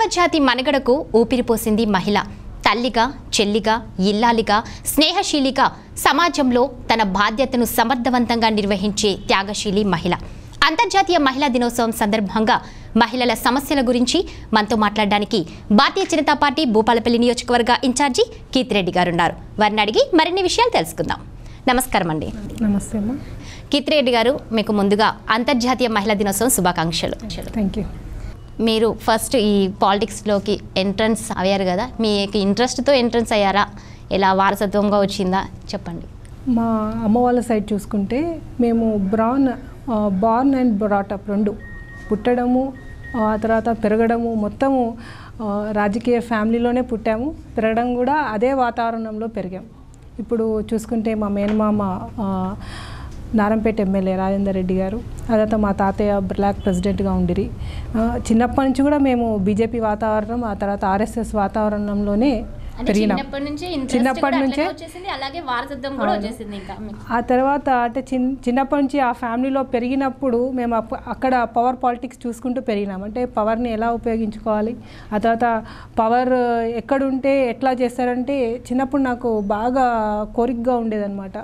అంతర్జాతీయ మనుగడకు ఊపిరిపోసింది మహిళ. తల్లిగా, చెల్లిగా, ఇల్లాలిగా, స్నేహశీలిగా సమాజంలో తన బాధ్యతను సమర్థవంతంగా నిర్వహించే త్యాగశీలి మహిళ. అంతర్జాతీయ మహిళా దినోత్సవం సందర్భంగా మహిళల సమస్యల గురించి మనతో మాట్లాడడానికి భారతీయ జనతా పార్టీ భూపాలపల్లి నియోజకవర్గ ఇన్ఛార్జి కీర్తిరెడ్డి గారు ఉన్నారు. వారిని అడిగి మరిన్ని విషయాలు తెలుసుకుందాం. నమస్కారం అండి. నమస్తే అమ్మా. కీర్తిరెడ్డి గారు, మీకు ముందుగా అంతర్జాతీయ మహిళా దినోత్సవం శుభాకాంక్షలు. Thank you. మీరు ఫస్ట్ ఈ పాలిటిక్స్లోకి ఎంట్రన్స్ అయ్యారు కదా, మీకు ఇంట్రెస్ట్తో ఎంట్రన్స్ అయ్యారా, ఎలా వారసత్వంగా వచ్చిందా చెప్పండి. మా అమ్మ వాళ్ళ సైడ్ చూసుకుంటే మేము బార్న్ అండ్ బ్రాటప్ రెండు, పుట్టడము ఆ తర్వాత పెరగడము మొత్తము రాజకీయ ఫ్యామిలీలోనే పుట్టాము, పెరగడం కూడా అదే వాతావరణంలో పెరిగాం. ఇప్పుడు చూసుకుంటే మా మేనమామ నారంపేట ఎమ్మెల్యే రాజేందర్ రెడ్డి గారు, ఆ తర్వాత మా తాతయ్య బ్లాక్ ప్రెసిడెంట్గా ఉండిరి. చిన్నప్పటి నుంచి కూడా మేము బీజేపీ వాతావరణం, ఆ తర్వాత ఆర్ఎస్ఎస్ వాతావరణంలోనే పెరిగినాం. చిన్నప్పటి నుంచే ఆ తర్వాత అంటే చిన్నప్పటి నుంచి ఆ ఫ్యామిలీలో పెరిగినప్పుడు మేము అక్కడ పవర్ పాలిటిక్స్ చూసుకుంటూ పెరిగినాం. అంటే పవర్ని ఎలా ఉపయోగించుకోవాలి, ఆ తర్వాత పవర్ ఎక్కడుంటే ఎట్లా చేస్తారంటే చిన్నప్పుడు నాకు బాగా కోరికగా ఉండేదన్నమాట.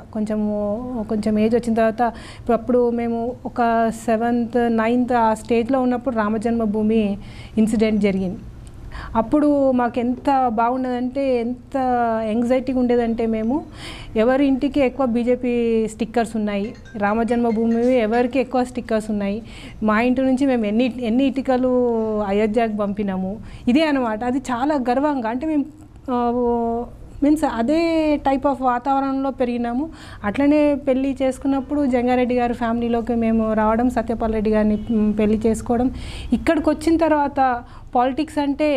కొంచెం ఏజ్ వచ్చిన తర్వాత అప్పుడు మేము ఒక 7th 9th ఆ స్టేజ్లో ఉన్నప్పుడు రామజన్మభూమి ఇన్సిడెంట్ జరిగింది. అప్పుడు మాకు ఎంత బాగుండేదంటే, ఎంత యాంగ్జైటీగా ఉండేదంటే, మేము ఎవరి ఇంటికి ఎక్కువ బీజేపీ స్టిక్కర్స్ ఉన్నాయి, రామజన్మభూమి ఎవరికి ఎక్కువ స్టిక్కర్స్ ఉన్నాయి, మా ఇంటి నుంచి మేము ఎన్ని ఇటుకలు అయోధ్యకు పంపినాము, ఇదే అనమాట. అది చాలా గర్వంగా, అంటే మేము మీన్స్ అదే టైప్ ఆఫ్ వాతావరణంలో పెరిగినాము. అట్లనే పెళ్ళి చేసుకున్నప్పుడు జంగారెడ్డి గారి ఫ్యామిలీలోకి మేము రావడం, సత్యపాల్ రెడ్డి గారిని పెళ్ళి చేసుకోవడం. ఇక్కడికి వచ్చిన తర్వాత పాలిటిక్స్ అంటే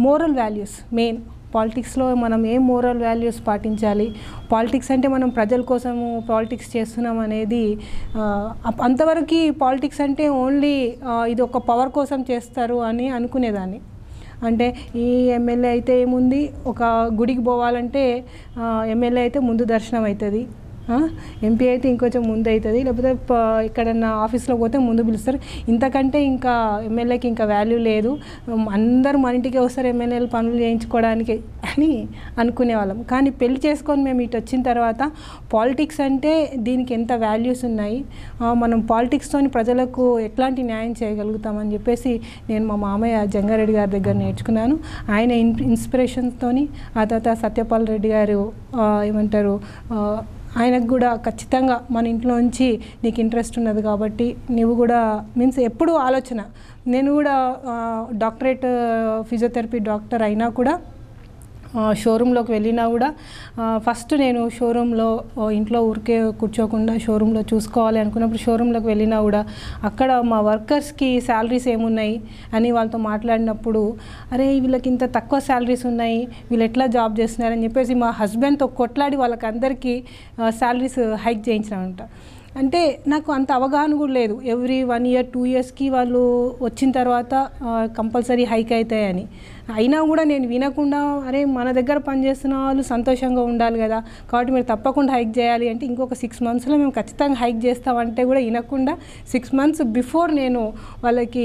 మోరల్ వాల్యూస్ మెయిన్. పాలిటిక్స్లో మనం ఏం మోరల్ వాల్యూస్ పాటించాలి, పాలిటిక్స్ అంటే మనం ప్రజల కోసము పాలిటిక్స్ చేస్తున్నాం అనేది, అంతవరకు పాలిటిక్స్ అంటే ఓన్లీ ఇది ఒక పవర్ కోసం చేస్తారు అని అనుకునేదాన్ని. అంటే ఈ ఎమ్మెల్యే అయితే ఏముంది, ఒక గుడికి పోవాలంటే ఎమ్మెల్యే అయితే ముందు దర్శనం అవుతుంది, ఎంపీ అయితే ఇంకొంచెం ముందు అవుతుంది, లేకపోతే ఎక్కడన్నా ఆఫీస్లో పోతే ముందు పిలుస్తారు. ఇంతకంటే ఇంకా ఎమ్మెల్యేకి ఇంకా వాల్యూ లేదు, అందరూ మన ఇంటికి వస్తారు ఎమ్మెల్యేలు పనులు చేయించుకోవడానికి అని అనుకునేవాళ్ళం. కానీ పెళ్లి చేసుకొని మేము ఇటు వచ్చిన తర్వాత పాలిటిక్స్ అంటే దీనికి ఎంత వాల్యూస్ ఉన్నాయి, మనం పాలిటిక్స్తో ప్రజలకు ఎట్లాంటి న్యాయం చేయగలుగుతామని చెప్పేసి నేను మా మామయ్య జంగారెడ్డి గారి దగ్గర నేర్చుకున్నాను. ఆయన ఇన్స్పిరేషన్స్తో, ఆ తర్వాత సత్యపాల్ రెడ్డి గారు ఏమంటారు, ఆయనకు కూడా ఖచ్చితంగా మన ఇంట్లో నుంచి నీకు ఇంట్రెస్ట్ ఉన్నది కాబట్టి నువ్వు కూడా మీన్స్ ఎప్పుడు ఆలోచన, నేను కూడా డాక్టరేట్ ఫిజియోథెరపీ డాక్టర్ అయినా కూడా షోరూంలోకి వెళ్ళినా కూడా ఫస్ట్ నేను షోరూంలో, ఇంట్లో ఊరికే కూర్చోకుండా షోరూంలో చూసుకోవాలి అనుకున్నప్పుడు షోరూంలోకి వెళ్ళినా కూడా అక్కడ మా వర్కర్స్కి శాలరీస్ ఏమున్నాయి అని వాళ్ళతో మాట్లాడినప్పుడు, అరే వీళ్ళకి ఇంత తక్కువ శాలరీస్ ఉన్నాయి, వీళ్ళు ఎట్లా జాబ్ చేస్తున్నారని చెప్పేసి మా హస్బెండ్తో కొట్లాడి వాళ్ళకి అందరికీ శాలరీస్ హైక్ చేయించినామంట. అంటే నాకు అంత అవగాహన కూడా లేదు, ఎవ్రీ 1 year 2 yearsకి వాళ్ళు వచ్చిన తర్వాత కంపల్సరీ హైక్ అవుతాయని. అయినా కూడా నేను వినకుండా, అరే మన దగ్గర పనిచేస్తున్న వాళ్ళు సంతోషంగా ఉండాలి కదా, కాబట్టి మీరు తప్పకుండా హైక్ చేయాలి అంటే ఇంకొక 6 monthsలో మేము ఖచ్చితంగా హైక్ చేస్తామంటే కూడా వినకుండా 6 months బిఫోర్ నేను వాళ్ళకి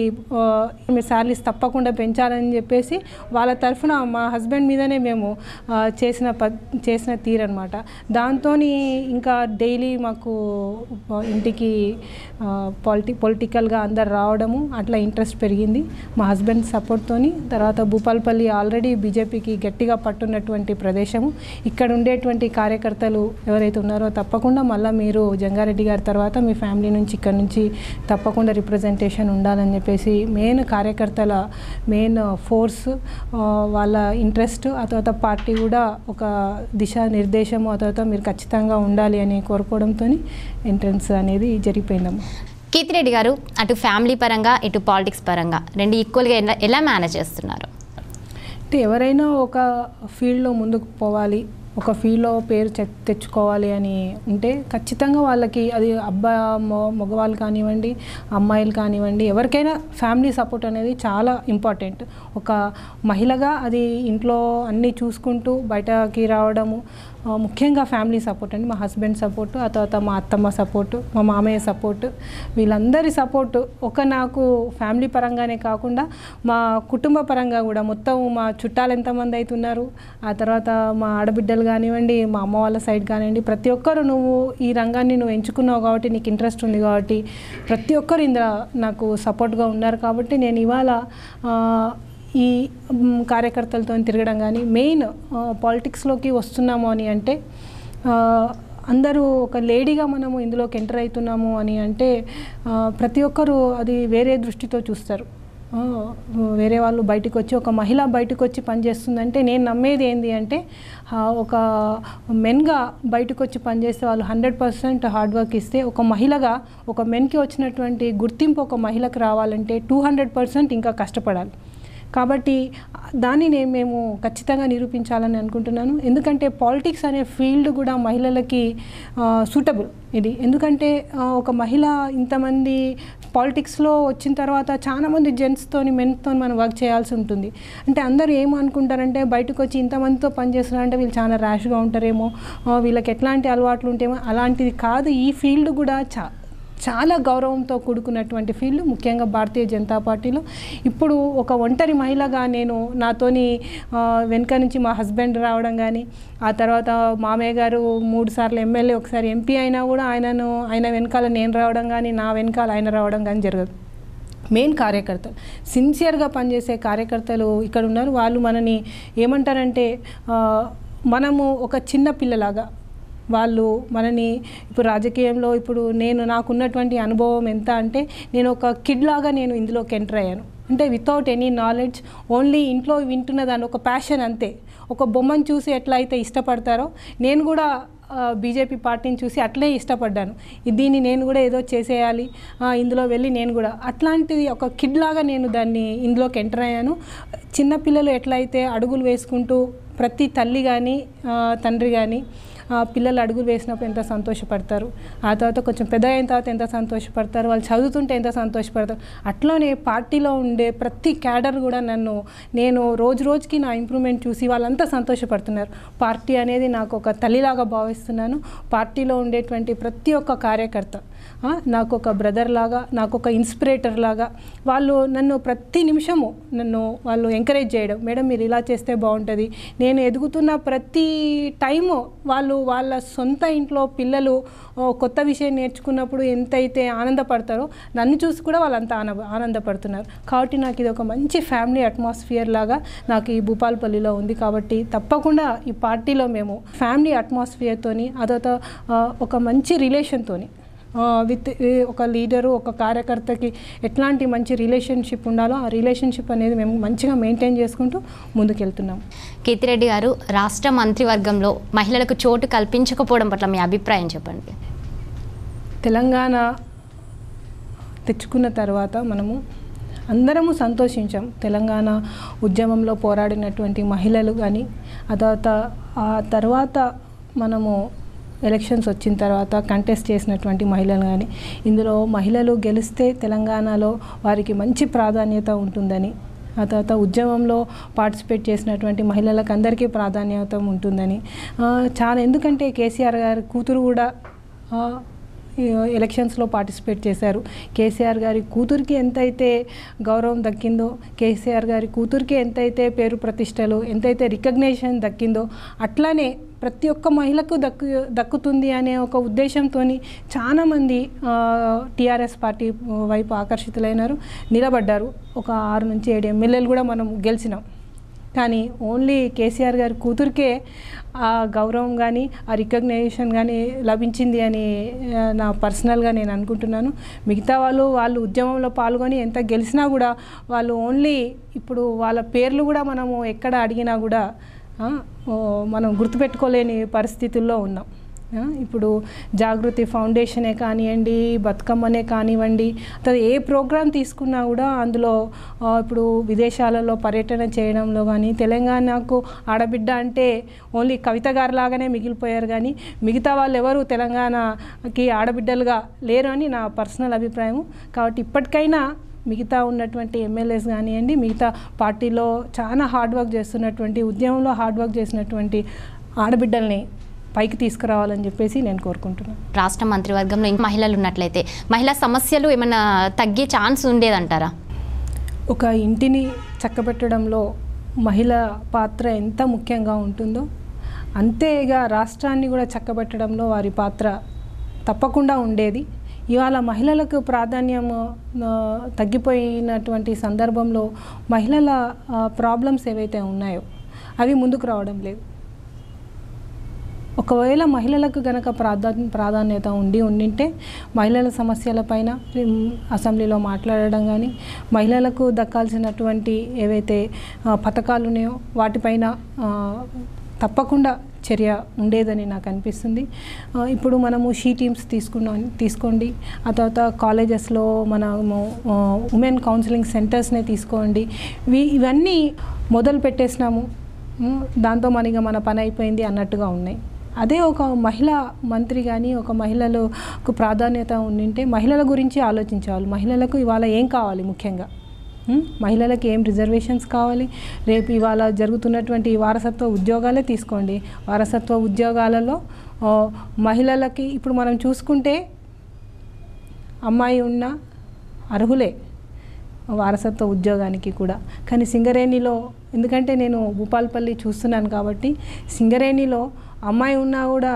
మీరు శాలరీస్ తప్పకుండా పెంచాలని చెప్పేసి వాళ్ళ తరఫున మా హస్బెండ్ మీదనే మేము చేసిన తీరనమాట. దాంతో ఇంకా డైలీ మాకు ఇంటికి పొలిటికల్గా అందరు రావడము, అట్లా ఇంట్రెస్ట్ పెరిగింది మా హస్బెండ్ సపోర్ట్తో. తర్వాత భూపాలపల్లి ఆల్రెడీ బీజేపీకి గట్టిగా పట్టున్నటువంటి ప్రదేశము, ఇక్కడ ఉండేటువంటి కార్యకర్తలు ఎవరైతే ఉన్నారో తప్పకుండా మళ్ళీ మీరు జంగారెడ్డి గారి తర్వాత మీ ఫ్యామిలీ నుంచి ఇక్కడ నుంచి తప్పకుండా రిప్రజెంటేషన్ ఉండాలని చెప్పేసి మెయిన్ కార్యకర్తల మెయిన్ ఫోర్స్, వాళ్ళ ఇంట్రెస్ట్, ఆ తర్వాత పార్టీ కూడా ఒక దిశానిర్దేశము, ఆ తర్వాత మీరు ఖచ్చితంగా ఉండాలి అని కోరుకోవడంతో ఎంట్రన్స్ అనేది జరిగిపోయిందమ్మా. కీర్తిరెడ్డి గారు, అటు ఫ్యామిలీ పరంగా ఇటు పాలిటిక్స్ పరంగా రెండు ఈక్వల్గా ఎలా మేనేజ్ చేస్తున్నారు? అంటే ఎవరైనా ఒక ఫీల్డ్లో ముందుకు పోవాలి, ఒక ఫీల్డ్లో పేరు తెచ్చుకోవాలి అని ఉంటే ఖచ్చితంగా వాళ్ళకి అది మగవాళ్ళు కానివ్వండి, అమ్మాయిలు కానివ్వండి, ఎవరికైనా ఫ్యామిలీ సపోర్ట్ అనేది చాలా ఇంపార్టెంట్. ఒక మహిళగా అది ఇంట్లో అన్నీ చూసుకుంటూ బయటకి రావడము, ముఖ్యంగా ఫ్యామిలీ సపోర్ట్ అండి. మా హస్బెండ్ సపోర్టు, ఆ తర్వాత మా అత్తమ్మ సపోర్టు, మా మామయ్య సపోర్టు, వీళ్ళందరి సపోర్టు నాకు ఫ్యామిలీ పరంగానే కాకుండా మా కుటుంబ పరంగా కూడా మొత్తం మా చుట్టాలు ఎంతమంది అవుతున్నారు, ఆ తర్వాత మా ఆడబిడ్డలు కానివ్వండి, మా అమ్మ వాళ్ళ సైడ్ కానివ్వండి, ప్రతి ఒక్కరు నువ్వు ఈ రంగాన్ని నువ్వు ఎంచుకున్నావు కాబట్టి, నీకు ఇంట్రెస్ట్ ఉంది కాబట్టి ప్రతి ఒక్కరు ఇందులో నాకు సపోర్ట్గా ఉన్నారు. కాబట్టి నేను ఇవాళ ఈ కార్యకర్తలతో తిరగడం కానీ, మెయిన్ పాలిటిక్స్లోకి వస్తున్నాము అని అంటే, అందరూ ఒక లేడీగా మనము ఇందులోకి ఎంటర్ అవుతున్నాము అని అంటే ప్రతి ఒక్కరూ అది వేరే దృష్టితో చూస్తారు. వేరే వాళ్ళు బయటకు వచ్చి, ఒక మహిళ బయటకు వచ్చి పనిచేస్తుందంటే నేను నమ్మేది ఏంటి అంటే, ఒక మెన్గా బయటకు వచ్చి పనిచేస్తే వాళ్ళు 100% హార్డ్ వర్క్ ఇస్తే, ఒక మహిళగా ఒక మెన్కి వచ్చినటువంటి గుర్తింపు ఒక మహిళకు రావాలంటే 200% ఇంకా కష్టపడాలి. కాబట్టి దాన్ని మేము ఖచ్చితంగా నిరూపించాలని అనుకుంటున్నాను. ఎందుకంటే పాలిటిక్స్ అనే ఫీల్డ్ కూడా మహిళలకి సూటబుల్ ఇది. ఎందుకంటే ఒక మహిళ ఇంతమంది పాలిటిక్స్లో వచ్చిన తర్వాత చాలామంది జెంట్స్తోని మెన్తో మనం వర్క్ చేయాల్సి ఉంటుంది. అంటే అందరూ ఏమనుకుంటారంటే, బయటకు వచ్చి ఇంతమందితో పనిచేస్తున్నారంటే వీళ్ళు చాలా ర్యాష్గా ఉంటారేమో, వీళ్ళకి ఎట్లాంటి అలవాట్లు ఉంటాయేమో. అలాంటిది కాదు. ఈ ఫీల్డ్ కూడా చాలా గౌరవంతో కూడుకున్నటువంటి ఫీల్డ్, ముఖ్యంగా భారతీయ జనతా పార్టీలో. ఇప్పుడు ఒక ఒంటరి మహిళగా నేను, నాతోని వెనుక నుంచి మా హస్బెండ్ రావడం కానీ, ఆ తర్వాత మామయ్య గారు 3 సార్లు ఎమ్మెల్యే, ఒకసారి ఎంపీ అయినా కూడా ఆయన వెనకాల నేను రావడం కానీ, నా వెనకాల ఆయన రావడం కానీ జరగదు. మెయిన్ కార్యకర్తలు, సిన్సియర్గా పనిచేసే కార్యకర్తలు ఇక్కడ ఉన్నారు. వాళ్ళు మనని ఏమంటారంటే, మనము ఒక చిన్న పిల్లలాగా వాళ్ళు మనని, ఇప్పుడు రాజకీయంలో ఇప్పుడు నాకున్నటువంటి అనుభవం ఎంత అంటే, నేను ఒక కిడ్ లాగా నేను ఇందులోకి ఎంటర్ అయ్యాను. అంటే వితౌట్ ఎనీ నాలెడ్జ్, ఓన్లీ ఇంట్లో వింటున్న దాన్ని ఒక ప్యాషన్ అంతే. ఒక బొమ్మను చూసి ఎట్లా అయితే ఇష్టపడతారో, నేను కూడా బీజేపీ పార్టీని చూసి అట్లే ఇష్టపడ్డాను. దీన్ని నేను కూడా ఏదో చేసేయాలి, ఇందులో వెళ్ళి నేను కూడా అట్లాంటిది ఒక కిడ్ లాగా నేను దాన్ని ఇందులోకి ఎంటర్ అయ్యాను. చిన్నపిల్లలు ఎట్లయితే అడుగులు వేసుకుంటూ, ప్రతి తల్లి కానీ తండ్రి కానీ పిల్లలు అడుగులు వేసినప్పుడు ఎంత సంతోషపడతారు, ఆ తర్వాత కొంచెం పెద్ద అయిన తర్వాత ఎంత సంతోషపడతారు, వాళ్ళు చదువుతుంటే ఎంత సంతోషపడతారు. అట్లనే పార్టీలో ఉండే ప్రతి క్యాడర్ కూడా నేను రోజుకి నా ఇంప్రూవ్మెంట్ చూసి వాళ్ళంతా సంతోషపడుతున్నారు. పార్టీ అనేది నాకు ఒక తల్లిలాగా భావిస్తున్నాను. పార్టీలో ఉండేటువంటి ప్రతి ఒక్క కార్యకర్త నాకు ఒక బ్రదర్ లాగా, నాకు ఒక ఇన్స్పిరేటర్ లాగా, వాళ్ళు నన్ను ప్రతి నిమిషము వాళ్ళు ఎంకరేజ్ చేయడం, మేడం మీరు ఇలా చేస్తే బాగుంటుంది. నేను ఎదుగుతున్న ప్రతి టైము వాళ్ళ సొంత ఇంట్లో పిల్లలు కొత్త విషయం నేర్చుకున్నప్పుడు ఎంతైతే ఆనందపడతారో, నన్ను చూసి కూడా వాళ్ళంతా ఆనందపడుతున్నారు. కాబట్టి నాకు ఇది ఒక మంచి ఫ్యామిలీ అట్మాస్ఫియర్ లాగా నాకు ఈ భూపాలపల్లిలో ఉంది. కాబట్టి తప్పకుండా ఈ పార్టీలో మేము ఫ్యామిలీ అట్మాస్ఫియర్తోని, అదొక ఒక మంచి రిలేషన్తోని, విత్ ఒక లీడరు, ఒక కార్యకర్తకి ఎట్లాంటి మంచి రిలేషన్షిప్ ఉండాలో ఆ రిలేషన్షిప్ అనేది మేము మంచిగా మెయింటైన్ చేసుకుంటూ ముందుకెళ్తున్నాం. కీర్తిరెడ్డి గారు, రాష్ట్ర మంత్రివర్గంలో మహిళలకు చోటు కల్పించకపోవడం పట్ల మీ అభిప్రాయం చెప్పండి. తెలంగాణ తెచ్చుకున్న తర్వాత మనము అందరము సంతోషించాం. తెలంగాణ ఉద్యమంలో పోరాడినటువంటి మహిళలు కానీ, ఆ తర్వాత మనము ఎలక్షన్స్ వచ్చిన తర్వాత కంటెస్ట్ చేసినటువంటి మహిళలు కానీ, ఇందులో మహిళలు గెలిస్తే తెలంగాణలో వారికి మంచి ప్రాధాన్యత ఉంటుందని, ఆ తర్వాత ఉద్యమంలో పార్టిసిపేట్ చేసినటువంటి మహిళలకు అందరికీ ప్రాధాన్యత ఉంటుందని చాలా. ఎందుకంటే కేసీఆర్ గారి కూతురు కూడా ఎలక్షన్స్లో పార్టిసిపేట్ చేశారు. కేసీఆర్ గారి కూతురికి ఎంతైతే గౌరవం దక్కిందో, కేసీఆర్ గారి కూతురికి ఎంతైతే పేరు ప్రతిష్టలు, ఎంతైతే రికగ్నేషన్ దక్కిందో, అట్లానే ప్రతి ఒక్క మహిళకు దక్కుతుంది అనే ఒక ఉద్దేశంతో చాలామంది టీఆర్ఎస్ పార్టీ వైపు ఆకర్షితులైనారు, నిలబడ్డారు. ఒక 6 నుంచి 7 ఎమ్మెల్యేలు కూడా మనం గెలిచినాం. కానీ ఓన్లీ కేసీఆర్ గారి కూతురికే ఆ గౌరవం కానీ, ఆ రికగ్నేషన్ కానీ లభించింది అని నా పర్సనల్గా నేను అనుకుంటున్నాను. మిగతా వాళ్ళు ఉద్యమంలో పాల్గొని ఎంత గెలిచినా కూడా వాళ్ళు ఓన్లీ ఇప్పుడు వాళ్ళ పేర్లు కూడా మనము ఎక్కడ అడిగినా కూడా మనం గుర్తుపెట్టుకోలేని పరిస్థితుల్లో ఉన్నాం. ఇప్పుడు జాగృతి ఫౌండేషనే కానివ్వండి, బతుకమ్మనే కానివ్వండి, అతను ఏ ప్రోగ్రాం తీసుకున్నా కూడా అందులో ఇప్పుడు విదేశాలలో పర్యటన చేయడంలో కానీ తెలంగాణకు ఆడబిడ్డ అంటే ఓన్లీ కవిత గారిలాగానే మిగిలిపోయారు, కానీ మిగతా వాళ్ళు ఎవరు తెలంగాణకి ఆడబిడ్డలుగా లేరు అని నా పర్సనల్ అభిప్రాయం. కాబట్టి ఇప్పటికైనా మిగతా ఉన్నటువంటి ఎమ్మెల్యేస్ కానివ్వండి, మిగతా పార్టీలో చాలా హార్డ్ వర్క్ చేస్తున్నటువంటి, ఉద్యమంలో హార్డ్ వర్క్ చేసినటువంటి ఆడబిడ్డల్ని పైకి తీసుకురావాలని చెప్పేసి నేను కోరుకుంటున్నాను. రాష్ట్ర మంత్రివర్గంలో మహిళలు ఉన్నట్లయితే మహిళా సమస్యలు ఏమైనా తగ్గే ఛాన్స్ ఉండేదంటారా? ఒక ఇంటిని చక్కబెట్టడంలో మహిళ పాత్ర ఎంత ముఖ్యంగా ఉంటుందో అంతేగా రాష్ట్రాన్ని కూడా చక్కబెట్టడంలో వారి పాత్ర తప్పకుండా ఉండేది. ఇవాళ మహిళలకు ప్రాధాన్యం తగ్గిపోయినటువంటి సందర్భంలో మహిళల ప్రాబ్లమ్స్ ఏవైతే ఉన్నాయో అవి ముందుకు రావడం లేదు. ఒకవేళ మహిళలకు గనక ప్రాధాన్యత ఉండింటే మహిళల సమస్యలపైన అసెంబ్లీలో మాట్లాడడం కానీ, మహిళలకు దక్కాల్సినటువంటి ఏవైతే పథకాలు ఉన్నాయో వాటిపైన తప్పకుండా చర్య ఉండేదని నాకు అనిపిస్తుంది. ఇప్పుడు మనము షీ టీమ్స్ తీసుకోండి, ఆ తర్వాత కాలేజెస్లో మనము ఉమెన్ కౌన్సిలింగ్ సెంటర్స్నే తీసుకోండి, ఇవన్నీ మొదలు పెట్టేసినాము, దాంతో మన పని అయిపోయింది అన్నట్టుగా ఉన్నాయి. అదే ఒక మహిళా మంత్రి కానీ ఒక మహిళలకు ప్రాధాన్యత ఉండింటే మహిళల గురించి ఆలోచించాలి. మహిళలకు ఇవాళ ఏం కావాలి, ముఖ్యంగా మహిళలకు ఏం రిజర్వేషన్స్ కావాలి, రేపు ఇవాళ జరుగుతున్నటువంటి వారసత్వ ఉద్యోగాలే తీసుకోండి. వారసత్వ ఉద్యోగాలలో మహిళలకి ఇప్పుడు మనం చూసుకుంటే అమ్మాయి ఉన్న అర్హులే వారసత్వ ఉద్యోగానికి కూడా. కానీ సింగరేణిలో, ఎందుకంటే నేను భూపాలపల్లి చూస్తున్నాను కాబట్టి, సింగరేణిలో అమ్మాయి ఉన్నా కూడా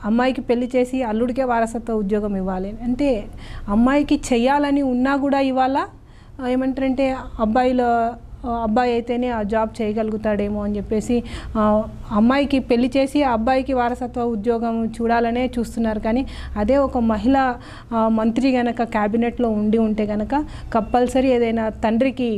అమ్మాయికి పెళ్లి చేసి అల్లుడికే వారసత్వ ఉద్యోగం ఇవ్వాలి అంటే, అమ్మాయికి చెయ్యాలని ఉన్నా కూడా ఇవాళ ఏమంటారంటే అబ్బాయి అయితేనే ఆ జాబ్ చేయగలుగుతాడేమో అని చెప్పేసి అమ్మాయికి పెళ్లి చేసి ఆ అబ్బాయికి వారసత్వ ఉద్యోగం చూడాలనే చూస్తున్నారు. కానీ అదే ఒక మహిళా మంత్రి కనుక క్యాబినెట్లో ఉంటే కనుక కంపల్సరీ ఏదైనా తండ్రికి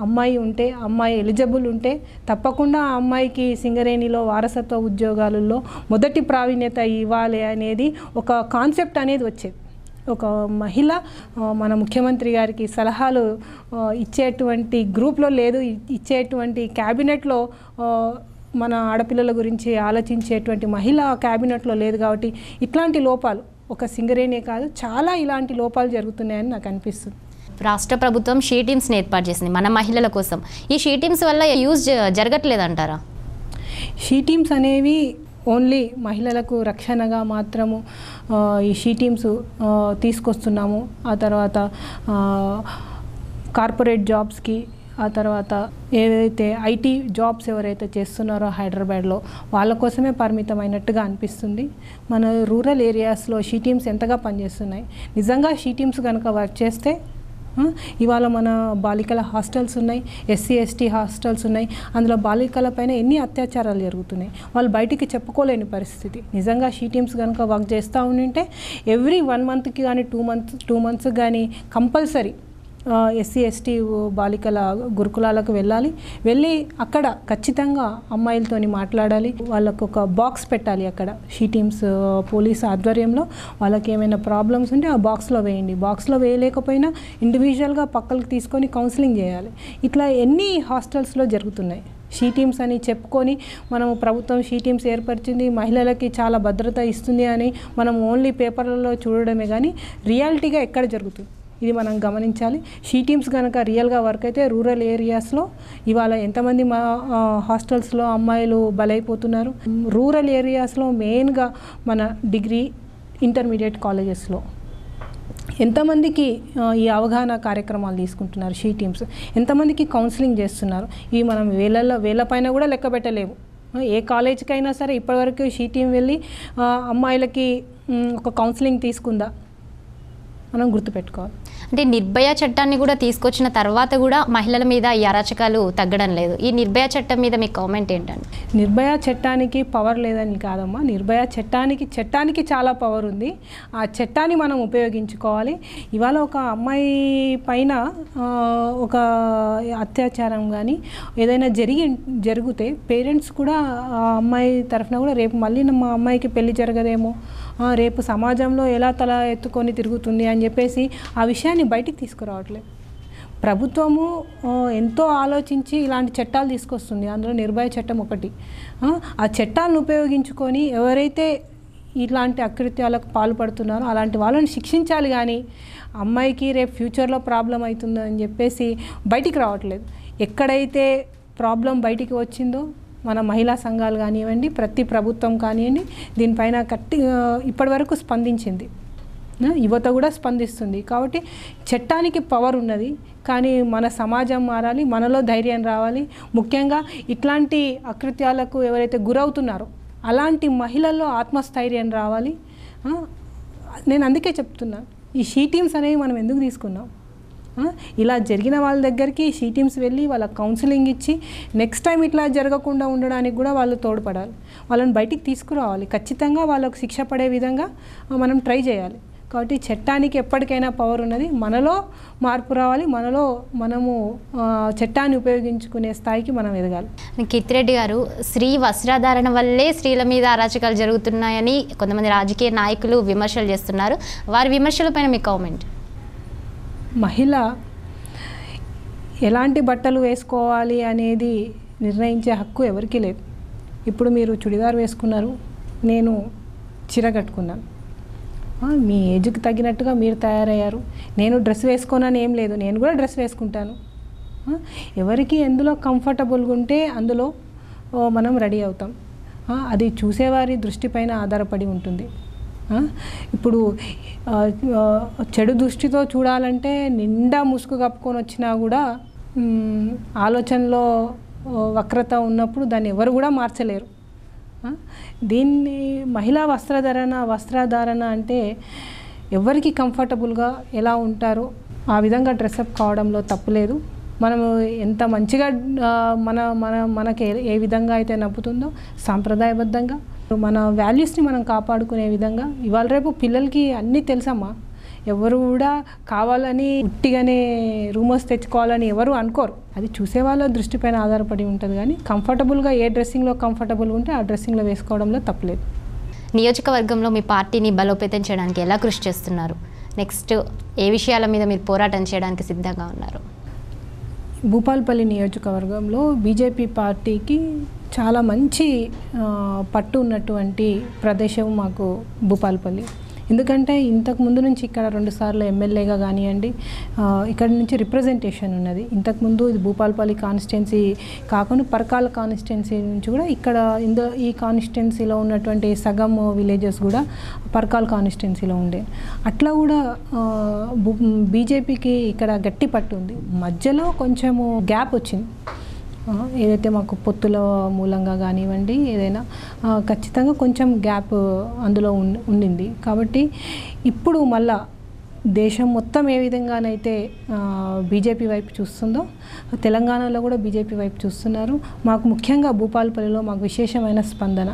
అమ్మాయి ఉంటే, అమ్మాయి ఎలిజిబుల్ ఉంటే తప్పకుండా ఆ అమ్మాయికి సింగరేణిలో వారసత్వ ఉద్యోగాలలో మొదటి ప్రావీణ్యత ఇవ్వాలి అనేది ఒక కాన్సెప్ట్ అనేది వచ్చేది. ఒక మహిళ మన ముఖ్యమంత్రి గారికి సలహాలు ఇచ్చేటువంటి గ్రూప్లో లేదు, ఇచ్చేటువంటి క్యాబినెట్లో మన ఆడపిల్లల గురించి ఆలోచించేటువంటి మహిళ క్యాబినెట్లో లేదు. కాబట్టి ఇట్లాంటి లోపాలు ఒక సింగరేణే కాదు, చాలా ఇలాంటి లోపాలు జరుగుతున్నాయని నాకు అనిపిస్తుంది. రాష్ట్ర ప్రభుత్వం షీ టీమ్స్ని ఏర్పాటు చేసింది మన మహిళల కోసం. ఈ షీ టీమ్స్ వల్ల యూజ్ జరగట్లేదంటారా? షీ టీమ్స్ అనేవి ఓన్లీ మహిళలకు రక్షణగా మాత్రము ఈ షీ టీమ్స్ తీసుకొస్తున్నాము. ఆ తర్వాత కార్పొరేట్ జాబ్స్కి, ఆ తర్వాత ఏదైతే ఐటీ జాబ్స్ ఎవరైతే చేస్తున్నారో హైదరాబాద్లో వాళ్ళ కోసమే పరిమితమైనట్టుగా అనిపిస్తుంది. మన రూరల్ ఏరియాస్లో షీ టీమ్స్ ఎంతగా పనిచేస్తున్నాయి. నిజంగా షీ టీమ్స్ కనుక వర్క్ చేస్తే ఇవాళ మన బాలికల హాస్టల్స్ ఉన్నాయి, ఎస్సీ ఎస్టీ హాస్టల్స్ ఉన్నాయి, అందులో బాలికల పైన ఎన్ని అత్యాచారాలు జరుగుతున్నాయి, వాళ్ళు బయటికి చెప్పుకోలేని పరిస్థితి. నిజంగా షీ టీమ్స్ కనుక వర్క్ చేస్తూ ఉంటే ఎవ్రీ 1 మంత్కి కానీ 2 మంత్స్కి కానీ కంపల్సరీ ఎస్సీ ఎస్టీ బాలికల గురుకులాలకు వెళ్ళి అక్కడ ఖచ్చితంగా అమ్మాయిలతోని మాట్లాడాలి, వాళ్ళకు ఒక బాక్స్ పెట్టాలి. అక్కడ షీ టీమ్స్ పోలీస్ ఆధ్వర్యంలో వాళ్ళకి ఏమైనా ప్రాబ్లమ్స్ ఉంటే ఆ బాక్స్లో వేయండి, బాక్స్లో వేయలేకపోయినా ఇండివిజువల్గా పక్కలకు తీసుకొని కౌన్సిలింగ్ చేయాలి. ఇట్లా ఎన్ని హాస్టల్స్లో జరుగుతున్నాయి. షీ టీమ్స్ అని చెప్పుకొని మనము ప్రభుత్వం షీ టీమ్స్ ఏర్పరిచింది, మహిళలకి చాలా భద్రత ఇస్తుంది అని మనం ఓన్లీ పేపర్లలో చూడడమే కానీ రియాలిటీగా ఎక్కడ జరుగుతుంది ఇది మనం గమనించాలి. షీ టీమ్స్ కనుక రియల్గా వర్క్ అయితే రూరల్ ఏరియాస్లో ఇవాళ ఎంతమంది మా హాస్టల్స్లో అమ్మాయిలు బలైపోతున్నారు. రూరల్ ఏరియాస్లో మెయిన్గా మన డిగ్రీ ఇంటర్మీడియట్ కాలేజెస్లో ఎంతమందికి ఈ అవగాహన కార్యక్రమాలు తీసుకుంటున్నారు షీ టీమ్స్, ఎంతమందికి కౌన్సిలింగ్ చేస్తున్నారు, ఇవి మనం వేల పైన కూడా లెక్క పెట్టలేము. ఏ కాలేజీకైనా సరే ఇప్పటివరకు షీ టీమ్ వెళ్ళి అమ్మాయిలకి ఒక కౌన్సిలింగ్ తీసుకుందా? మనం గుర్తుపెట్టుకోవాలి. అంటే నిర్భయ చట్టాన్ని కూడా తీసుకొచ్చిన తర్వాత కూడా మహిళల మీద ఈ అరాచకాలు తగ్గడం లేదు. ఈ నిర్భయ చట్టం మీద మీ కామెంట్ ఏంటండి? నిర్భయ చట్టానికి పవర్ లేదని కాదమ్మా, నిర్భయ చట్టానికి చాలా పవర్ ఉంది. ఆ చట్టాన్ని మనం ఉపయోగించుకోవాలి. ఇవాళ ఒక అమ్మాయి పైన ఒక అత్యాచారం కానీ ఏదైనా జరిగితే పేరెంట్స్ కూడా ఆ అమ్మాయి తరఫున కూడా రేపు మళ్ళీ మా అమ్మాయికి పెళ్లి జరగదేమో, రేపు సమాజంలో ఎలా తల ఎత్తుకొని తిరుగుతుంది అని చెప్పేసి ఆ విషయాన్ని బయటికి తీసుకురావట్లేదు. ప్రభుత్వము ఎంతో ఆలోచించి ఇలాంటి చట్టాలు తీసుకొస్తుంది. అందులో నిర్భయ చట్టం ఒకటి. ఆ చట్టాలను ఉపయోగించుకొని ఎవరైతే ఇలాంటి అకృత్యాలకు పాల్పడుతున్నారో అలాంటి వాళ్ళని శిక్షించాలి. కానీ అమ్మాయికి రేపు ఫ్యూచర్లో ప్రాబ్లం అవుతుందని చెప్పేసి బయటికి రావట్లేదు. ఎక్కడైతే ప్రాబ్లం బయటికి వచ్చిందో మన మహిళా సంఘాలు కానివ్వండి, ప్రతి ప్రభుత్వం కానివ్వండి దీనిపైన ఇప్పటివరకు స్పందించింది. యువత కూడా స్పందిస్తుంది. కాబట్టి చట్టానికి పవర్ ఉన్నది. కానీ మన సమాజం మారాలి, మనలో ధైర్యం రావాలి. ముఖ్యంగా ఇట్లాంటి అకృత్యాలకు ఎవరైతే గురవుతున్నారో అలాంటి మహిళల్లో ఆత్మస్థైర్యం రావాలి. నేను అందుకే చెప్తున్నా, ఈ షీ టీమ్స్ అనేవి మనం ఎందుకు తీసుకున్నాం? ఇలా జరిగిన వాళ్ళ దగ్గరికి షీ టీమ్స్ వెళ్ళి వాళ్ళ కౌన్సిలింగ్ ఇచ్చి నెక్స్ట్ టైం ఇట్లా జరగకుండా ఉండడానికి కూడా వాళ్ళు తోడ్పడాలి. వాళ్ళని బయటికి తీసుకురావాలి. ఖచ్చితంగా వాళ్ళకు శిక్ష పడే విధంగా మనం ట్రై చేయాలి. కాబట్టి చట్టానికి ఎప్పటికైనా పవర్ ఉన్నది. మనలో మార్పు రావాలి. మనము చట్టాన్ని ఉపయోగించుకునే స్థాయికి మనం ఎదగాలి. కీర్తిరెడ్డి గారు, స్త్రీ వస్త్రధారణ వల్లే స్త్రీల మీద అరాచకాలు జరుగుతున్నాయని కొంతమంది రాజకీయ నాయకులు విమర్శలు చేస్తున్నారు. వారి విమర్శలపైన మీ కామెంట్? మహిళ ఎలాంటి బట్టలు వేసుకోవాలి అనేది నిర్ణయించే హక్కు ఎవరికీ లేదు. ఇప్పుడు మీరు చుడిదార్ వేసుకున్నారు, నేను చీర కట్టుకున్నాను. మీ ఏజ్కి తగినట్టుగా మీరు తయారయ్యారు. నేను డ్రెస్ వేసుకోనని ఏం లేదు, నేను కూడా డ్రెస్ వేసుకుంటాను. ఎవరికి ఎందులో కంఫర్టబుల్గా ఉంటే అందులో మనం రెడీ అవుతాం. అది చూసేవారి దృష్టిపైన ఆధారపడి ఉంటుంది. ఇప్పుడు చెడు దృష్టితో చూడాలంటే నిండా ముసుగు కప్పుకొని వచ్చినా కూడా ఆలోచనలో వక్రత ఉన్నప్పుడు దాన్ని ఎవరు కూడా మార్చలేరు. దీన్ని మహిళా వస్త్రధారణ అంటే ఎవరికి కంఫర్టబుల్గా ఎలా ఉంటారో ఆ విధంగా డ్రెస్అప్ కావడంలో తప్పులేదు. మనము ఎంత మంచిగా మనకి ఏ విధంగా అయితే నప్పుతుందో సాంప్రదాయబద్ధంగా మన వాల్యూస్ని మనం కాపాడుకునే విధంగా ఇవాళ రేపు పిల్లలకి అన్నీ తెలుసమ్మా. ఎవరు కూడా కావాలని ఉట్టిగానే రూమర్స్ తెచ్చుకోవాలని ఎవరు అనుకోరు. అది చూసే వాళ్ళ దృష్టిపైన ఆధారపడి ఉంటుంది. కానీ కంఫర్టబుల్గా ఏ డ్రెస్సింగ్లో కంఫర్టబుల్గా ఉంటే ఆ డ్రెస్సింగ్లో వేసుకోవడంలో తప్పలేదు. నియోజకవర్గంలో మీ పార్టీని బలోపేతం చేయడానికి ఎలా కృషి చేస్తున్నారు? నెక్స్ట్ ఏ విషయాల మీద మీరు పోరాటం చేయడానికి సిద్ధంగా ఉన్నారు? భూపాల్పల్లి నియోజకవర్గంలో బీజేపీ పార్టీకి చాలా మంచి పట్టు ఉన్నటువంటి ప్రదేశం మాకు భూపాల్పల్లి. ఎందుకంటే ఇంతకు ముందు నుంచి ఇక్కడ 2 సార్లు ఎమ్మెల్యేగా కానివ్వండి, ఇక్కడ నుంచి రిప్రజెంటేషన్ ఉన్నది. ఇంతకుముందు ఇది భూపాల్పల్లి కాన్స్టిట్యున్సీ కాకుండా పరకాల కాన్స్టిట్యున్సీ నుంచి కూడా ఇక్కడ ఈ కాన్స్టిట్యున్సీలో ఉన్నటువంటి సగం విలేజెస్ కూడా పరకాల కాన్స్టిట్యున్సీలో ఉండే. అట్లా కూడా బీజేపీకి ఇక్కడ గట్టి పట్టు ఉంది. మధ్యలో కొంచెము గ్యాప్ వచ్చింది. ఏదైతే మాకు పొత్తుల మూలంగా కానివ్వండి ఏదైనా ఖచ్చితంగా కొంచెం గ్యాప్ అందులో ఉండింది. కాబట్టి ఇప్పుడు మళ్ళా దేశం మొత్తం ఏ విధంగానైతే బీజేపీ వైపు చూస్తుందో తెలంగాణలో కూడా బీజేపీ వైపు చూస్తున్నారు. మాకు ముఖ్యంగా భూపాల్పల్లిలో మాకు విశేషమైన స్పందన.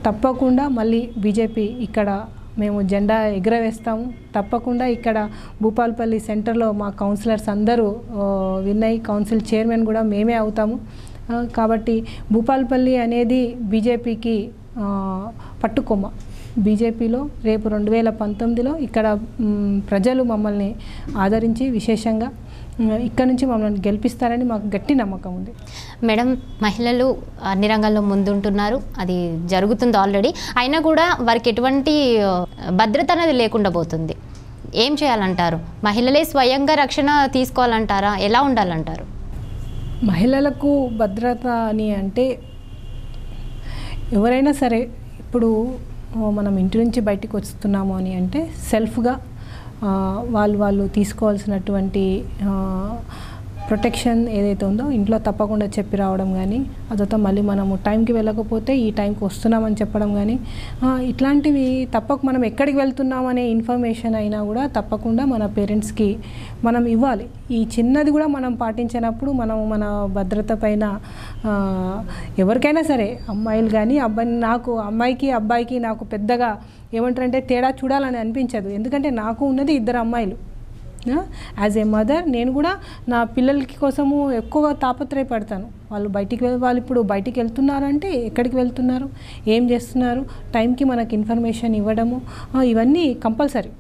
తప్పకుండా మళ్ళీ బీజేపీ ఇక్కడ మేము జెండా ఎగురవేస్తాము. తప్పకుండా ఇక్కడ భూపాల్పల్లి సెంటర్లో మా కౌన్సిలర్స్ అందరూ విన్ అయ్యి కౌన్సిల్ చైర్మన్ కూడా మేమే అవుతాము. కాబట్టి భూపాల్పల్లి అనేది బీజేపీకి పట్టుకొమ్మ. బీజేపీలో రేపు 2019లో ఇక్కడ ప్రజలు మమ్మల్ని ఆదరించి విశేషంగా ఇక్కడ నుంచి మమ్మల్ని గెలిపిస్తారని మాకు గట్టి నమ్మకం ఉంది. మేడం, మహిళలు అన్ని రంగాల్లో ముందుంటున్నారు, అది జరుగుతుంది ఆల్రెడీ. అయినా కూడా వారికి ఎటువంటి భద్రత అనేది లేకుండా పోతుంది. ఏం చేయాలంటారు? మహిళలే స్వయంగా రక్షణ తీసుకోవాలంటారా? ఎలా ఉండాలంటారు? మహిళలకు భద్రత అని అంటే ఎవరైనా సరే ఇప్పుడు మనం ఇంటి నుంచి బయటికి వస్తున్నాము అని అంటే సెల్ఫ్గా వాళ్ళు తీసుకోవాల్సినటువంటి ప్రొటెక్షన్ ఏదైతే ఉందో ఇంట్లో తప్పకుండా చెప్పి రావడం కానీ, అదొక మళ్ళీ మనము టైంకి వెళ్ళకపోతే ఈ టైంకి వస్తున్నామని చెప్పడం కానీ, ఇట్లాంటివి మనం ఎక్కడికి వెళ్తున్నామనే ఇన్ఫర్మేషన్ అయినా కూడా తప్పకుండా మన పేరెంట్స్కి మనం ఇవ్వాలి. ఈ చిన్నది కూడా మనం పాటించినప్పుడు మనం మన భద్రత పైన ఎవరికైనా సరే, అమ్మాయిలు కానీ అమ్మాయికి అబ్బాయికి నాకు పెద్దగా ఏమంటారంటే తేడా చూడాలని అనిపించదు. ఎందుకంటే నాకు ఉన్నది 2 అమ్మాయిలు. యాజ్ ఏ మదర్ నేను కూడా నా పిల్లలకి కోసము ఎక్కువగా తాపత్రయపడతాను. వాళ్ళు ఇప్పుడు బయటికి వెళ్తున్నారంటే ఎక్కడికి వెళ్తున్నారు, ఏం చేస్తున్నారు, టైంకి మనకు ఇన్ఫర్మేషన్ ఇవ్వడము, ఇవన్నీ కంపల్సరీ.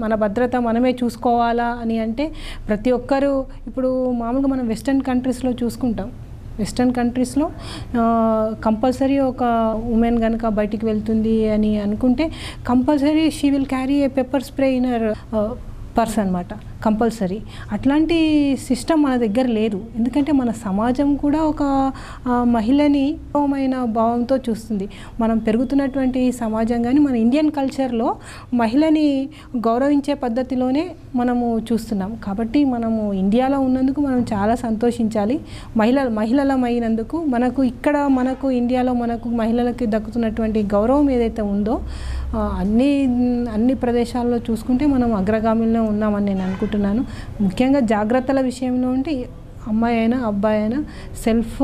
మన భద్రత మనమే చూసుకోవాలా అని అంటే ప్రతి ఒక్కరూ ఇప్పుడు మామూలుగా మనం వెస్టర్న్ కంట్రీస్లో చూసుకుంటాం. వెస్టర్న్ కంట్రీస్లో కంపల్సరీ ఒక ఉమెన్ కనుక బయటికి వెళ్తుంది అని అనుకుంటే compulsory she will carry A pepper spray in her purse అనమాట, కంపల్సరీ. అట్లాంటి సిస్టమ్ మన దగ్గర లేదు. ఎందుకంటే మన సమాజం కూడా ఒక మహిళని భావంతో చూస్తుంది. మనం పెరుగుతున్నటువంటి సమాజం కానీ మన ఇండియన్ కల్చర్లో మహిళని గౌరవించే పద్ధతిలోనే మనము చూస్తున్నాం. కాబట్టి మనము ఇండియాలో ఉన్నందుకు మనం చాలా సంతోషించాలి. మహిళలమైనందుకు మనకు ఇండియాలో మహిళలకి దక్కుతున్నటువంటి గౌరవం ఏదైతే ఉందో అన్ని ప్రదేశాల్లో చూసుకుంటే మనం అగ్రగామిలో ఉన్నామని నేను అనుకుంటున్నాను. ముఖ్యంగా జాగ్రత్తల విషయంలో ఉంటే అమ్మాయి అయినా అబ్బాయి అయినా సెల్ఫ్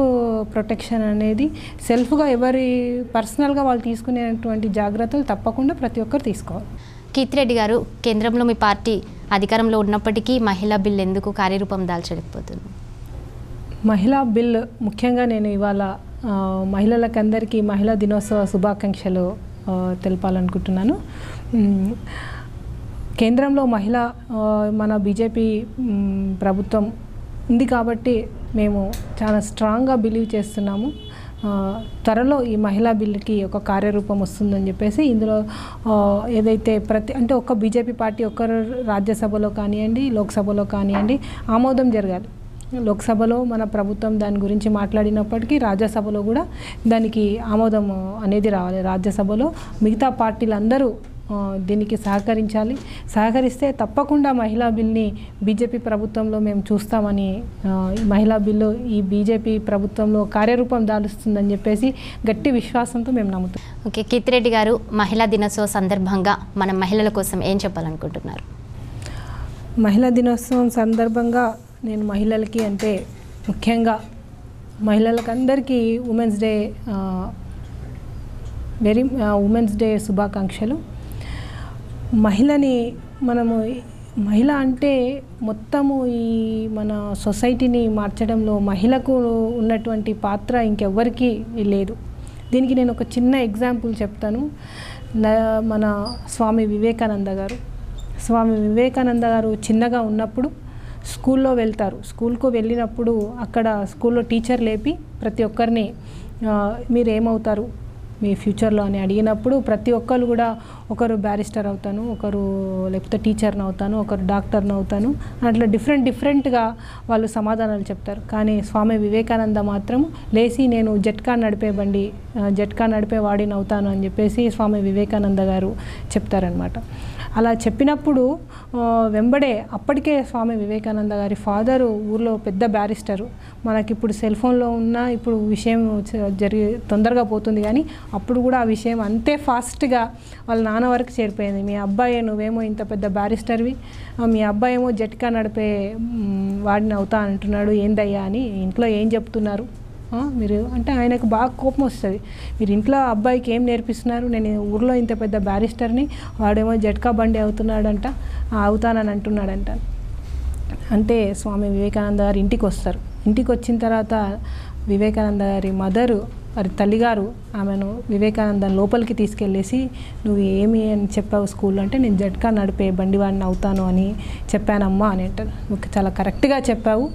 ప్రొటెక్షన్ అనేది సెల్ఫ్గా ఎవరి పర్సనల్గా వాళ్ళు తీసుకునేటువంటి జాగ్రత్తలు తప్పకుండా ప్రతి ఒక్కరు తీసుకోవాలి. కీర్తిరెడ్డి గారు, కేంద్రంలో మీ పార్టీ అధికారంలో ఉన్నప్పటికీ మహిళా బిల్ ఎందుకు కార్యరూపం దాల్చలేకపోతుంది? మహిళా బిల్ ముఖ్యంగా నేను ఇవాళ మహిళలకందరికీ మహిళా దినోత్సవ శుభాకాంక్షలు తెలపాలనుకుంటున్నాను. కేంద్రంలో మన బీజేపీ ప్రభుత్వం ఉంది కాబట్టి మేము చాలా స్ట్రాంగ్గా బిలీవ్ చేస్తున్నాము. త్వరలో ఈ మహిళా బిల్లుకి ఒక కార్యరూపం వస్తుందని చెప్పేసి ఇందులో ఏదైతే ఒక బీజేపీ పార్టీ ఒక్కరు రాజ్యసభలో కానివ్వండి, లోక్సభలో కానివ్వండి ఆమోదం జరగాలి. లోక్సభలో మన ప్రభుత్వం దాని గురించి మాట్లాడినప్పటికీ రాజ్యసభలో కూడా దానికి ఆమోదం అనేది రావాలి. రాజ్యసభలో మిగతా పార్టీలందరూ దీనికి సహకరిస్తే తప్పకుండా మహిళా బిల్ని బీజేపీ ప్రభుత్వంలో మేము చూస్తామని, మహిళా బిల్లు ఈ బీజేపీ ప్రభుత్వంలో కార్యరూపం దాలుస్తుందని చెప్పేసి గట్టి విశ్వాసంతో మేము నమ్ముతాం. ఓకే, కీర్తిరెడ్డి గారు, మహిళా దినోత్సవం సందర్భంగా మన మహిళల కోసం ఏం చెప్పాలనుకుంటున్నారు? మహిళా దినోత్సవం సందర్భంగా నేను మహిళలకి అంటే ముఖ్యంగా మహిళలకందరికీ ఉమెన్స్ డే శుభాకాంక్షలు. మహిళ అంటే మొత్తము ఈ మన సొసైటీని మార్చడంలో మహిళకు ఉన్నటువంటి పాత్ర ఇంకెవ్వరికీ లేదు. దీనికి నేను ఒక చిన్న ఎగ్జాంపుల్ చెప్తాను. మన స్వామి వివేకానంద గారు చిన్నగా ఉన్నప్పుడు స్కూల్లో వెళ్తారు. స్కూల్కు వెళ్ళినప్పుడు అక్కడ స్కూల్లో టీచర్ లేపి ప్రతి ఒక్కరిని మీరు ఏమవుతారు మీ ఫ్యూచర్లో అని అడిగినప్పుడు ప్రతి ఒక్కరు కూడా ఒకరు బ్యారిస్టర్ అవుతాను, ఒకరు లేకపోతే టీచర్ని అవుతాను, ఒకరు డాక్టర్ని అవుతాను, అట్లా డిఫరెంట్గా వాళ్ళు సమాధానాలు చెప్తారు. కానీ స్వామి వివేకానంద మాత్రం లేచి నేను జట్కా నడిపే వాడిని అవుతాను అని చెప్పేసి స్వామి వివేకానంద గారు చెప్తారనమాట. అలా చెప్పినప్పుడు వెంబడే అప్పటికే స్వామి వివేకానంద గారి ఫాదరు ఊర్లో పెద్ద బ్యారిస్టరు. మనకిప్పుడు సెల్ ఫోన్లో ఉన్న ఇప్పుడు విషయం తొందరగా పోతుంది, కానీ అప్పుడు కూడా ఆ విషయం అంతే ఫాస్ట్గా వాళ్ళ నాన్న వరకు చేరిపోయింది. మీ అబ్బాయి నువ్వేమో ఇంత పెద్ద బ్యారిస్టర్వి, మీ అబ్బాయి ఏమో జట్కా నడిపే వాడిని అవుతా అంటున్నాడు, ఏందయ్యా అని ఇంట్లో ఏం చెప్తున్నారు మీరు అంటే ఆయనకు బాగా కోపం వస్తుంది. మీరు ఇంట్లో అబ్బాయికి ఏం నేర్పిస్తున్నారు, నేను ఊర్లో ఇంత పెద్ద బ్యారిస్టర్ని, వాడేమో జట్కా బండి అవుతానని అంటున్నాడంట. అంటే స్వామి వివేకానంద గారు ఇంటికి వస్తారు. ఇంటికి వచ్చిన తర్వాత వివేకానంద గారి వారి తల్లిగారు ఆమెను వివేకానంద లోపలికి తీసుకెళ్ళేసి నువ్వు ఏమి అని చెప్పావు స్కూల్లో అంటే నేను జట్కా నడిపే బండివాడిని అవుతాను అని చెప్పానమ్మా అని అంటారు. నువ్వు చాలా కరెక్ట్గా చెప్పావు.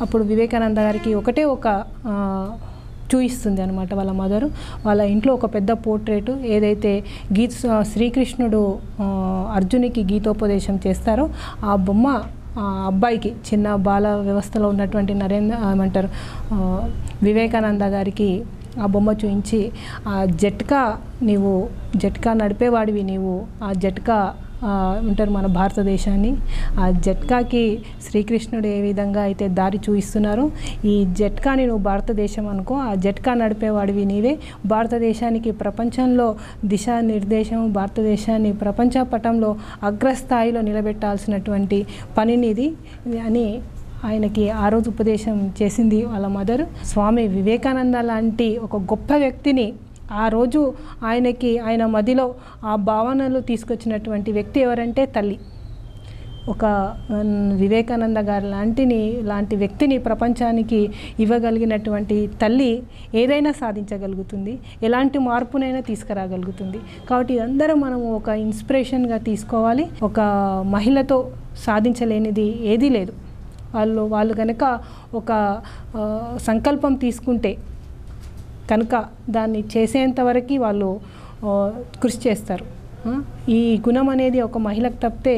అప్పుడు వివేకానంద గారికి ఒక చూయిస్తుంది అనమాట వాళ్ళ మదరు. వాళ్ళ ఇంట్లో ఒక పెద్ద పోర్ట్రేటు ఏదైతే శ్రీకృష్ణుడు అర్జునికి గీతోపదేశం చేస్తారో ఆ బొమ్మ అబ్బాయికి చిన్న బాల వ్యవస్థలో ఉన్నటువంటి వివేకానంద గారికి ఆ బొమ్మ చూయించి ఆ జట్కా నడిపేవాడివి నీవు, ఆ జట్కా ఉంటారు మన భారతదేశాన్ని. ఆ జట్కాకి శ్రీకృష్ణుడు ఏ విధంగా అయితే దారి చూపిస్తున్నారో, ఈ జట్కాని నువ్వు భారతదేశం అనుకో, ఆ జట్కా నడిపేవాడివి నీవే. భారతదేశానికి ప్రపంచంలో దిశానిర్దేశం, భారతదేశాన్ని ప్రపంచ పటంలో అగ్రస్థాయిలో నిలబెట్టాల్సినటువంటి పనినిది అని ఆయనకి ఆ రోజు ఉపదేశం చేసింది వాళ్ళ మదర్. స్వామి వివేకానంద లాంటి ఒక గొప్ప వ్యక్తిని ఆ రోజు ఆయన మదిలో ఆ భావనలు తీసుకొచ్చినటువంటి వ్యక్తి ఎవరంటే తల్లి. ఒక వివేకానంద గారు లాంటి వ్యక్తిని ప్రపంచానికి ఇవ్వగలిగినటువంటి తల్లి ఏదైనా సాధించగలుగుతుంది, ఎలాంటి మార్పునైనా తీసుకురాగలుగుతుంది. కాబట్టి అందరం మనము ఒక ఇన్స్పిరేషన్గా తీసుకోవాలి. ఒక మహిళతో సాధించలేనిది ఏదీ లేదు. వాళ్ళు కనుక ఒక సంకల్పం తీసుకుంటే కనుక దాన్ని చేసేంతవరకు వాళ్ళు కృషి చేస్తారు. ఈ గుణం అనేది ఒక మహిళకు తప్పితే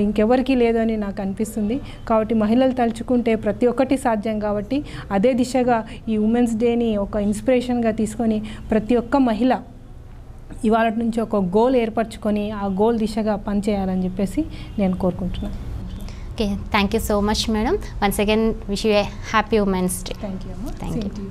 ఇంకెవరికీ లేదని నాకు అనిపిస్తుంది. కాబట్టి మహిళలు తలుచుకుంటే ప్రతి ఒక్కటి సాధ్యం. కాబట్టి అదే దిశగా ఈ ఉమెన్స్ డేని ఒక ఇన్స్పిరేషన్గా తీసుకొని ప్రతి ఒక్క మహిళ ఇవాళ నుంచి ఒక గోల్ ఏర్పరచుకొని ఆ గోల్ దిశగా పనిచేయాలని చెప్పేసి నేను కోరుకుంటున్నాను. Okay, thank you so much madam. Once again wish you A happy women's day. Thank you. Thank you.